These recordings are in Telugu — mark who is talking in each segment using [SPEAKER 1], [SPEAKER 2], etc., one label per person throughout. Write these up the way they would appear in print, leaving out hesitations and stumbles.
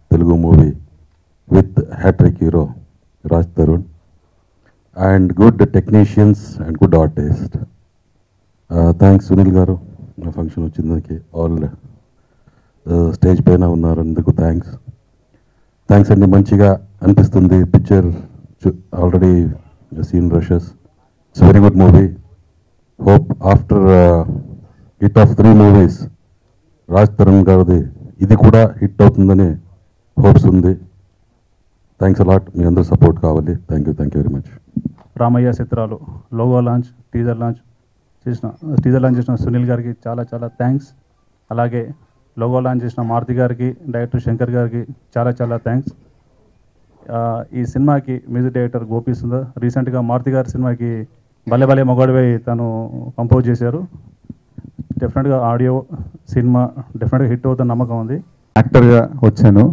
[SPEAKER 1] Telugu movie with hat-trick hero Raj Tarun and good technicians and good artists. Thanks Sunil garu na function vachindaki all stage paina unnaranduku thanks andi manchiga anipistundi picture already seen rushes. It's a very good movie. Hope after hit of 3 movies Raj Tarun gardi ఇది కూడా హిట్ అవుతుందని హోప్స్ ఉంది. థ్యాంక్స్ అలాట్, మీ అందరూ సపోర్ట్ కావాలి. Thank you very much.
[SPEAKER 2] Ramayya చిత్రాలు లోగో లాంచ్ టీజర్ లాంచ్ చేసిన సునీల్ గారికి చాలా చాలా థ్యాంక్స్. అలాగే లోగో లాంచ్ చేసిన మారుతి గారికి, డైరెక్టర్ శంకర్ గారికి చాలా చాలా థ్యాంక్స్. ఈ సినిమాకి మ్యూజిక్ డైరెక్టర్ గోపి సుందర్ రీసెంట్గా మారుతి గారి సినిమాకి భలే భలే మొగాడివై తను కంపోజ్ చేశారు. డెఫినెట్గా ఆడియో సినిమా డెఫినెట్గా హిట్ అవుతున్న నమ్మకం ఉంది.
[SPEAKER 3] యాక్టర్గా వచ్చాను.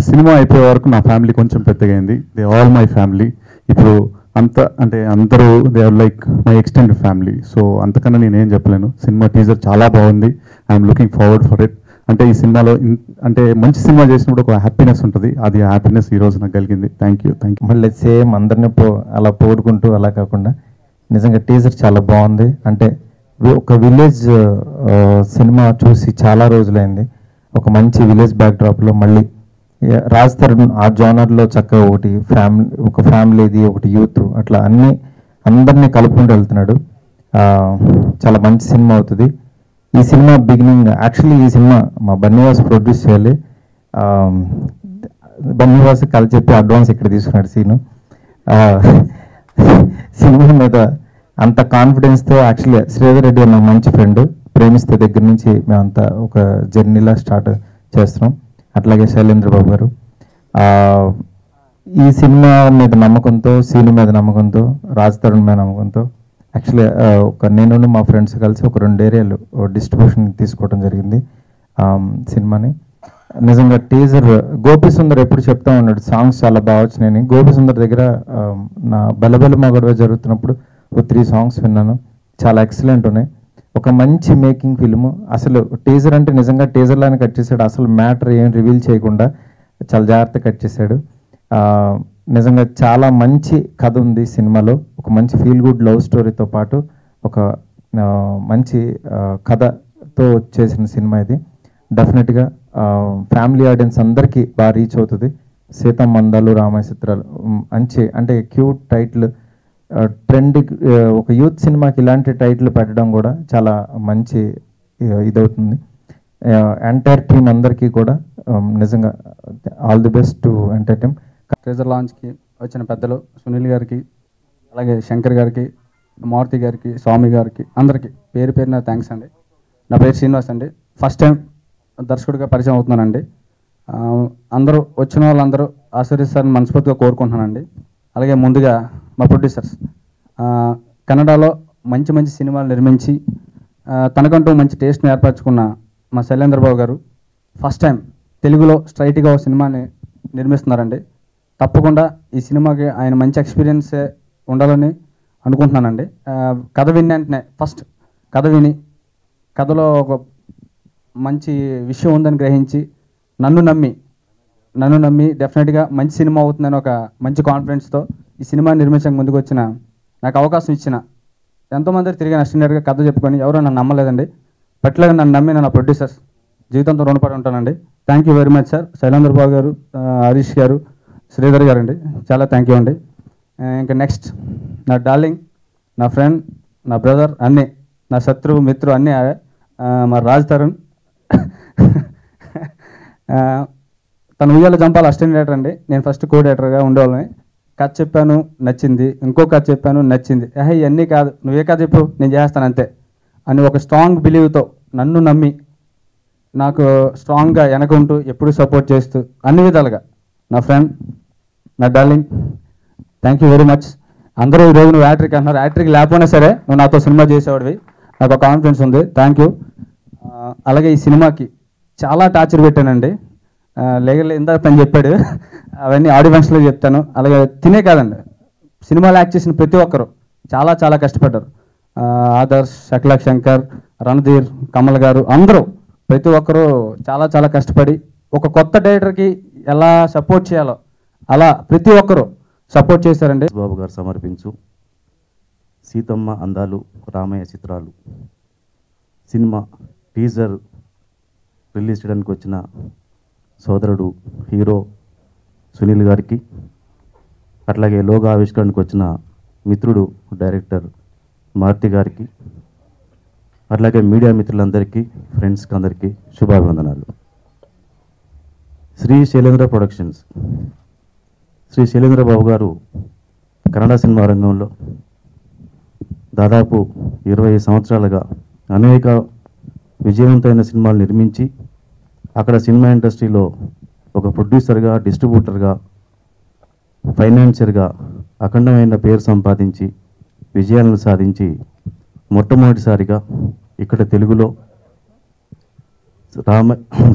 [SPEAKER 3] సినిమా అయిపోయే వరకు నా ఫ్యామిలీ కొంచెం పెద్దగైంది. They all my family. ఇప్పుడు అందరూ they are like my extended family. So అంతకన్నా నేనేం చెప్పలేను. సినిమా టీజర్ చాలా బాగుంది. I'm looking forward for it. అంటే ఈ సినిమాలో మంచి సినిమా చేసినప్పుడు ఒక హ్యాపీనెస్ ఉంటుంది. అది హ్యాపీనెస్ ఈరోజు నాకు కలిగింది. Thank you.
[SPEAKER 4] మళ్ళీ సేమ్ అందరినీ అలా పోడుకుంటూ అలా కాకుండా నిజంగా టీజర్ చాలా బాగుంది. అంటే ఒక విలేజ్ సినిమా చూసి చాలా రోజులైంది. ఒక మంచి విలేజ్ బ్యాక్డ్రాప్లో మళ్ళీ రాజ్ తరుణ్ ఆ జోనర్లో చక్కగా ఒక ఫ్యామిలీది ఒకటి యూత్ అట్లా అందరినీ కలుపుకుంటూ వెళ్తున్నాడు. చాలా మంచి సినిమా అవుతుంది. ఈ సినిమా బిగినింగ్ యాక్చువల్లీ ఈ సినిమా మా బన్నీవాస్ ప్రొడ్యూస్ చేయాలి. బన్నీవాస్ కలి చెప్పి అడ్వాన్స్ ఇక్కడ తీసుకున్నాడు సీను. సినిమా మీద అంత కాన్ఫిడెన్స్తో యాక్చువల్లీ శ్రీధర్ రెడ్డి అన్న మంచి ఫ్రెండ్, ప్రేమిస్తే దగ్గర నుంచి మేమంతా ఒక జర్నీలా స్టార్ట్ చేస్తున్నాం. అట్లాగే శైలేంద్ర బాబు గారు ఈ సినిమా మీద నమ్మకంతో, సీను మీద నమ్మకంతో, రాజ్ తరుణ్ మీద నమ్మకంతో యాక్చువల్లీ నేను మా ఫ్రెండ్స్ కలిసి ఒక 2 ఏరియాలు డిస్ట్రిబ్యూషన్ తీసుకోవడం జరిగింది సినిమాని. నిజంగా టీజర్ గోపి సుందర్ ఎప్పుడు చెప్తా ఉన్నాడు సాంగ్స్ చాలా బాగా వచ్చినాయని. గోపి సుందర్ దగ్గర నా బెలబెల మగడవ జరుగుతున్నప్పుడు 3 సాంగ్స్ విన్నాను. చాలా ఎక్సలెంట్ ఉన్నాయి. ఒక మంచి మేకింగ్ ఫిల్ము. అసలు టీజర్ అంటే నిజంగా టీజర్లానే కట్ చేశాడు. అసలు మ్యాటర్ ఏం రివీల్ చేయకుండా చాలా జాగ్రత్తగా కట్ చేశాడు. నిజంగా చాలా మంచి కథ ఉంది సినిమాలో. ఒక మంచి ఫీల్ గుడ్ లవ్ స్టోరీతో పాటు ఒక మంచి కథతో చేసిన సినిమా ఇది. డెఫినెట్గా ఫ్యామిలీ ఆడియన్స్ అందరికీ బాగా రీచ్ అవుతుంది. సీతమ్మ అందాలు రామయ్య చిత్రాలు అంటే క్యూట్ టైటిల్, ట్రెండ్. ఒక యూత్ సినిమాకి ఇలాంటి టైటిల్ పెట్టడం కూడా చాలా మంచి ఇదవుతుంది. ఎంటైర్ టీమ్ అందరికీ కూడా నిజంగా all the best to entertain.
[SPEAKER 5] Teaser లాంచ్కి వచ్చిన పెద్దలు సునీల్ గారికి, అలాగే శంకర్ గారికి, మారుతి గారికి, స్వామి గారికి అందరికీ పేరు పేరున థ్యాంక్స్ అండి. నా పేరు శ్రీనివాస్ అండి. ఫస్ట్ టైం దర్శకుడిగా పరిచయం అవుతున్నానండి. అందరూ వచ్చిన వాళ్ళందరూ ఆశీర్వదిస్తారని మనస్ఫూర్తిగా కోరుకుంటున్నానండి. అలాగే ముందుగా మా ప్రొడ్యూసర్స్ కన్నడలో మంచి మంచి సినిమాలు నిర్మించి తనకంటూ మంచి టేస్ట్ని ఏర్పరచుకున్న మా శైలేంద్ర బాబు గారు ఫస్ట్ టైం తెలుగులో స్ట్రైట్గా ఒక సినిమాని నిర్మిస్తున్నారండి. తప్పకుండా ఈ సినిమాకి ఆయన మంచి ఎక్స్పీరియన్సే ఉండాలని అనుకుంటున్నానండి. కథ విని వెంటనే ఫస్ట్ కథ విని కథలో ఒక మంచి విషయం ఉందని గ్రహించి నన్ను నమ్మి డెఫినెట్గా మంచి సినిమా అవుతుందని ఒక మంచి కాన్ఫిడెన్స్తో ఈ సినిమా నిర్మించడానికి ముందుకు వచ్చిన, నాకు అవకాశం ఇచ్చిన ఎంతోమంది తిరిగి అసిస్టెంట్గా కథ చెప్పుకొని ఎవరో నన్ను నమ్మలేదండి. పట్లగా నన్ను నమ్మిన నా ప్రొడ్యూసర్స్ జీవితంతో రుణపడి ఉంటానండి. Thank you very much sir. Shailendra Babu garu, Harish గారు, శ్రీధర్ గారు అండి, చాలా థ్యాంక్ యూ అండి. ఇంకా నెక్స్ట్ నా డార్లింగ్, నా ఫ్రెండ్, నా బ్రదర్, అన్నీ నా శత్రువు మిత్రు అన్నీ మా రాజ్ తరుణ్. తను ఉయ్యాల జంపాల అసిస్టెంట్ డైరెక్టర్ అండి. నేను ఫస్ట్ కో డైరెక్టర్గా ఉండేవాళ్ళని. కథ చెప్పాను నచ్చింది, ఇంకో కథ చెప్పాను నచ్చింది. ఇవన్నీ కాదు, నువ్వే కథ చెప్పు నేను చేస్తాను అంతే అని ఒక స్ట్రాంగ్ బిలీవ్తో నన్ను నమ్మి నాకు స్ట్రాంగ్గా వెనకుంటూ ఎప్పుడు సపోర్ట్ చేస్తూ అన్ని విధాలుగా నా ఫ్రెండ్, నా darling, thank you very much. అందరూ ఈరోజు నువ్వు యాక్టర్కి అంటున్నారు. యాక్టర్కి లేకపోయినా సరే నువ్వు నాతో సినిమా చేసేవాడివి, నాకు ఒక కాన్ఫిడెన్స్ ఉంది. Thank you. అలాగే ఈ సినిమాకి చాలా టార్చర్ పెట్టానండి. ఇందాక తను చెప్పాడు, అవన్నీ ఆడియో ఫంక్షన్లో చెప్తాను. అలాగే తినే కాదండి, సినిమాలో యాక్ట్ చేసిన ప్రతి ఒక్కరు చాలా చాలా కష్టపడ్డారు. ఆదర్శ్, శక్లక్ శంకర్, రణధీర్, కమల్ గారు అందరూ ప్రతి ఒక్కరూ చాలా చాలా కష్టపడి ఒక కొత్త డైరెక్టర్కి ఎలా సపోర్ట్ చేయాలో అలా ప్రతి ఒక్కరూ సపోర్ట్ చేశారండి.
[SPEAKER 1] బాబు గారు సమర్పించు సీతమ్మ అందాలు రామయ్య చిత్రాలు సినిమా టీజర్ రిలీజ్ చేయడానికి వచ్చిన సోదరుడు హీరో సునీల్ గారికి, అట్లాగే లోగో ఆవిష్కరణకు వచ్చిన మిత్రుడు డైరెక్టర్ మారుతి గారికి, అట్లాగే మీడియా మిత్రులందరికీ, ఫ్రెండ్స్కి అందరికీ శుభాభివందనాలు. శ్రీ శైలేంద్ర ప్రొడక్షన్స్, శ్రీ శైలేంద్ర బాబు గారు కన్నడ సినిమా రంగంలో దాదాపు 20 సంవత్సరాలుగా అనేక విజయవంతమైన సినిమాలు నిర్మించి అక్కడ సినిమా ఇండస్ట్రీలో ఒక ప్రొడ్యూసర్గా, డిస్ట్రిబ్యూటర్గా, ఫైనాన్షియర్గా అఖండమైన పేరు సంపాదించి విజయాలను సాధించి మొట్టమొదటిసారిగా ఇక్కడ తెలుగులో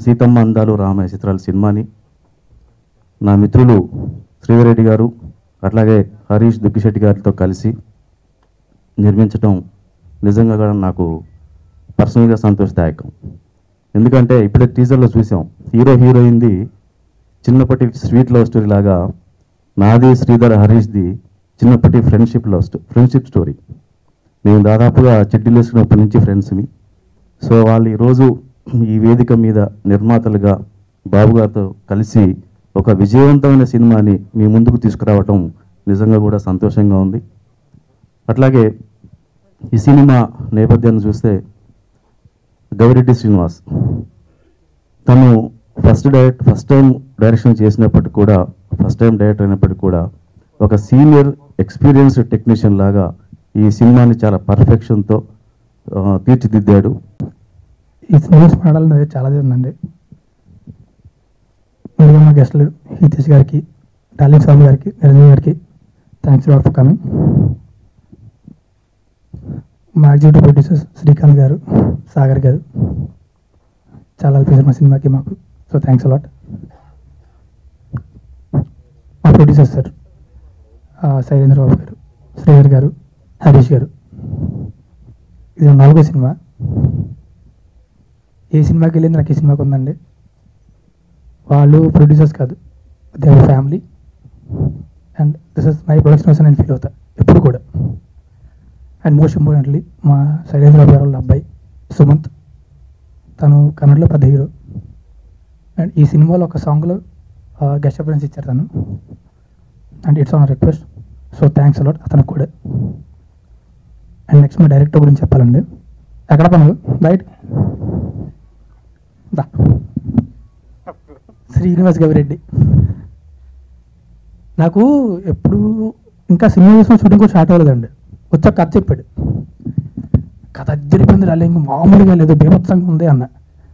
[SPEAKER 1] సీతమ్మ అందాలు రామయ్య చిత్రాల సినిమాని నా మిత్రులు శ్రీధరెడ్డి గారు అట్లాగే హరీష్ దుగ్గిశెట్టి గారితో కలిసి నిర్మించడం నిజంగా కూడా నాకు పర్సనల్గా సంతోషదాయకం. ఎందుకంటే ఇప్పుడే టీజర్లో చూసాం, హీరో హీరోయిన్ది చిన్నప్పటి స్వీట్ లవ్ స్టోరీ లాగా నాది శ్రీధర్ హరీష్ది చిన్నప్పటి ఫ్రెండ్షిప్ స్టోరీ. మేము దాదాపుగా చెడ్డీలు వేసుకున్నప్పటి నుంచి ఫ్రెండ్స్మి. సో వాళ్ళు ఈరోజు ఈ వేదిక మీద నిర్మాతలుగా బాబు గారితో కలిసి ఒక విజయవంతమైన సినిమాని మీ ముందుకు తీసుకురావటం నిజంగా కూడా సంతోషంగా ఉంది. అట్లాగే ఈ సినిమా నేపథ్యాన్ని చూస్తే గవిరెడ్డి శ్రీనివాస్ తను ఫస్ట్ టైం డైరెక్షన్ చేసినప్పటికి కూడా, ఫస్ట్ టైం డైరెక్టర్ అయినప్పటికీ కూడా ఒక సీనియర్ ఎక్స్పీరియన్స్డ్ టెక్నీషియన్ లాగా ఈ సినిమాని చాలా పర్ఫెక్షన్తో తీర్చిదిద్దాడు.
[SPEAKER 6] ఈ సినిమాస్ పాడాలన్నది చాలా ఉందండి. ముందుగా మా గెస్టులు హితేష్ గారికి, డార్లింగ్ స్వామి గారికి, నిరంజన్ గారికి థ్యాంక్స్ లాట్ ఫర్ కమింగ్. మా ఎగ్జిక్యూటివ్ ప్రొడ్యూసర్స్ శ్రీకాంత్ గారు, సాగర్ గారు చాలా హెల్ప్ చేశారు మా సినిమాకి మాకు. So thanks lot. మా ప్రొడ్యూసర్స్ సార్ శైలేంద్ర బాబు గారు, శ్రీధర్ గారు, హరీష్ గారు. ఇది 4వ సినిమా. ఏ సినిమాకి వెళ్ళింది నాకు ఈ సినిమాకి ఉందండి. వాళ్ళు ప్రొడ్యూసర్స్ కాదు, they are family and this is my production house అని నేను ఫీల్ అవుతా ఎప్పుడు కూడా. అండ్ మోస్ట్ ఇంపార్టెంట్లీ మా శైలేంద్ర బాబు గారు వాళ్ళ అబ్బాయి సుమంత్, తను కన్నడలో పెద్ద హీరో. అండ్ ఈ సినిమాలో ఒక సాంగ్లో గెస్ట్ అపియరెన్స్ ఇచ్చారు తను. And it's on request. So thanks a lot అతనికి కూడా. అండ్ నెక్స్ట్ మా డైరెక్టర్ గురించి చెప్పాలండి. ఎక్కడ పనులు రైట్ దా శ్రీనివాస్ గవిరెడ్డి. నాకు ఎప్పుడు ఇంకా సినిమా చేసిన షూటింగ్ కూడా స్టార్ట్ అవ్వలేదండి. వచ్చాక కథ చెప్పాడు. కథ అద్దరిపోయింది, రాలే ఇంకా మామూలుగా లేదు, బీభత్సంగా ఉంది అన్న.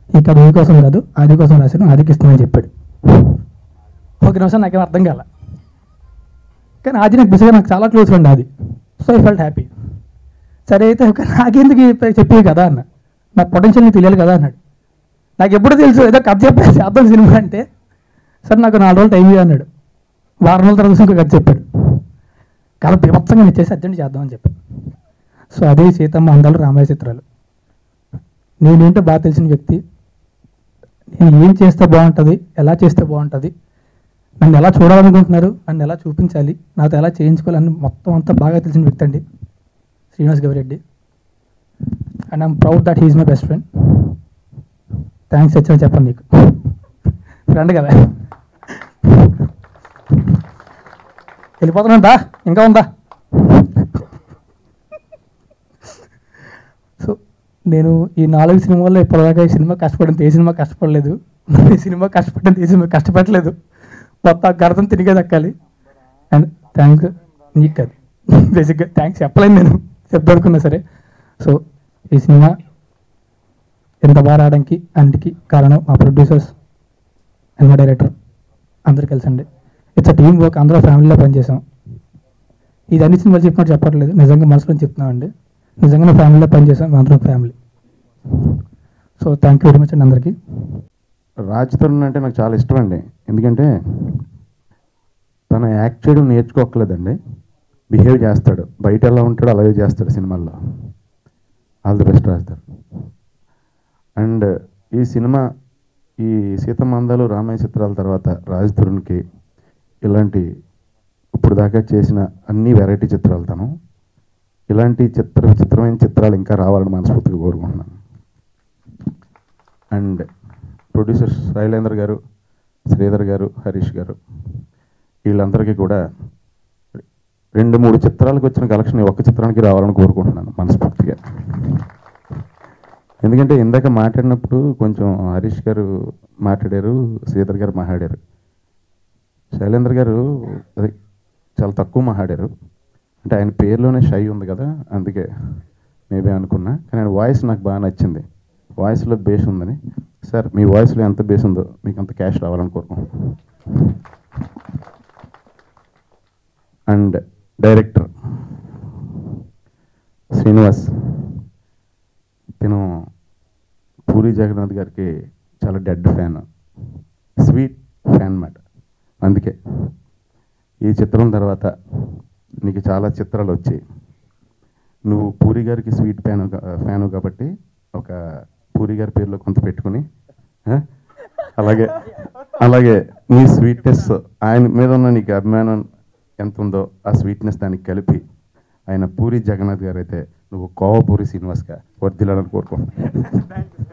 [SPEAKER 6] ఈ కథ ఏ కోసం కాదు, ఆది కోసం రాశాను, ఆదికి ఇస్తానని చెప్పాడు. ఒక నిమిషం నాకేం అర్థం కాల, కానీ ఆది నాకు బిజీగా నాకు చాలా క్లోజ్ ఫ్రెండ్ ఆది. So I felt happy. సరే అయితే నాకెందుకు చెప్పేవి కదా అన్న, నాకు పొటెన్షియల్ నీకు తెలియాలి కదా అన్నాడు. నాకు ఎప్పుడు తెలుసు ఏదో కథ చెప్పేసి అర్థం సినిమా అంటే. సరే నాకు 4 రోజులు టైం అన్నాడు. వారం రోజుల తర్వాత ఇంకో కథ చెప్పాడు. కథ బీభత్సంగా ఇచ్చేసి అర్జెంట్ చేద్దామని చెప్పాను. సో అదే సీతమ్మ అందాలు రామయ్య చిత్రాలు. నేనేంటో బాగా తెలిసిన వ్యక్తి. నేను ఏం చేస్తే బాగుంటుంది, ఎలా చేస్తే బాగుంటుంది, నన్ను ఎలా చూడాలనుకుంటున్నారు, నన్ను ఎలా చూపించాలి, నాతో ఎలా చేయించుకోవాలని మొత్తం అంతా బాగా తెలిసిన వ్యక్తి అండి Srinivas Gavireddy. And I'm proud that he is my best friend. Thanks వచ్చాను చెప్పండి, నీకు ఫ్రెండ్ కదా. వెళ్ళిపోతున్నాంటా, ఇంకా ఉందా? సో నేను ఈ 4 సినిమాల్లో ఇప్పటిదాకా ఈ సినిమా కష్టపడింది ఏ సినిమా కష్టపడలేదు, ఈ సినిమా కష్టపడింది ఏ సినిమా కష్టపడలేదు. మొత్తం గర్దం తిరిగే దక్కాలి. అండ్ థ్యాంక్స్ నీకు కాదు, బేసిక్గా థ్యాంక్స్ చెప్పలేను నేను, చెప్దానుకున్నా సరే. సో ఈ సినిమా ఎంత బాగా రావడానికి అన్నిటికీ కారణం మా ప్రొడ్యూసర్స్ అండ్ మా డైరెక్టర్ అందరు కలిసి అండి. ఇట్స్ అ టీమ్ వర్క్, అందరూ ఫ్యామిలీలో పనిచేసాం. ఇది అన్ని సినిమాలు చెప్పినట్టు చెప్పట్లేదు, నిజంగా మనసులో చెప్తున్నామండి. నిజంగా ఫ్యామిలీలో పనిచేసాం, అందరం family. So thank you very much అండి అందరికీ.
[SPEAKER 7] రాజ్ తరుణ్ అంటే నాకు చాలా ఇష్టం అండి. ఎందుకంటే తను యాక్ట్ చేయడం నేర్చుకోకలేదండి, బిహేవ్ చేస్తాడు. బయట ఎలా ఉంటాడో అలాగే చేస్తాడు సినిమాల్లో. All the best Raj Tarun. And ఈ సినిమా ఈ సీతమందాలు రామయ్య చిత్రాల తర్వాత రాజ్ తరుణ్కి ఇలాంటి ఇప్పుడు దాకా చేసిన అన్ని వెరైటీ చిత్రాలు తను ఇలాంటి చిత్రమైన చిత్రాలు ఇంకా రావాలని మనస్ఫూర్తిగా కోరుకుంటున్నాను. అండ్ ప్రొడ్యూసర్స్ శైలేంద్ర గారు, శ్రీధర్ గారు, హరీష్ గారు వీళ్ళందరికీ కూడా 2-3 చిత్రాలకు వచ్చిన కలెక్షన్ ఒక్క చిత్రానికి రావాలని కోరుకుంటున్నాను మనస్ఫూర్తిగా. ఎందుకంటే ఇందాక మాట్లాడినప్పుడు కొంచెం హరీష్ గారు మాట్లాడారు, శ్రీధర్ గారు మాట్లాడారు, శైలేంద్ర గారు అది చాలా తక్కువ మాట్లాడారు. అంటే ఆయన పేరులోనే షై ఉంది కదా, అందుకే మేబీ అనుకున్నా. కానీ ఆయన వాయిస్ నాకు బాగా నచ్చింది, వాయిస్లో బేస్ ఉందని. సార్ మీ వాయిస్లో ఎంత బేస్ ఉందో మీకు అంత క్యాష్ రావాలని కోరుకుంటున్నాను. అండ్ డైరెక్టర్ శ్రీనివాస్, తిను పూరి జగన్నాథ్ గారికి చాలా డెడ్ ఫ్యాన్, స్వీట్ ఫ్యాన్ అన్నమాట. అందుకే ఈ చిత్రం తర్వాత నీకు చాలా చిత్రాలు వచ్చాయి. నువ్వు పూరి గారికి స్వీట్ ఫ్యాను కాబట్టి ఒక పూరి గారి పేరులో కొంత పెట్టుకుని అలాగే నీ స్వీట్నెస్ ఆయన మీద ఉన్న నీకు అభిమానం ఎంత ఉందో ఆ స్వీట్నెస్ దానికి కలిపి ఆయన పూరి జగన్నాథ్ గారు అయితే నువ్వు కోవపూరి శ్రీనివాస్గా వర్ధిల్లాలని కోరుకుంటున్నాను.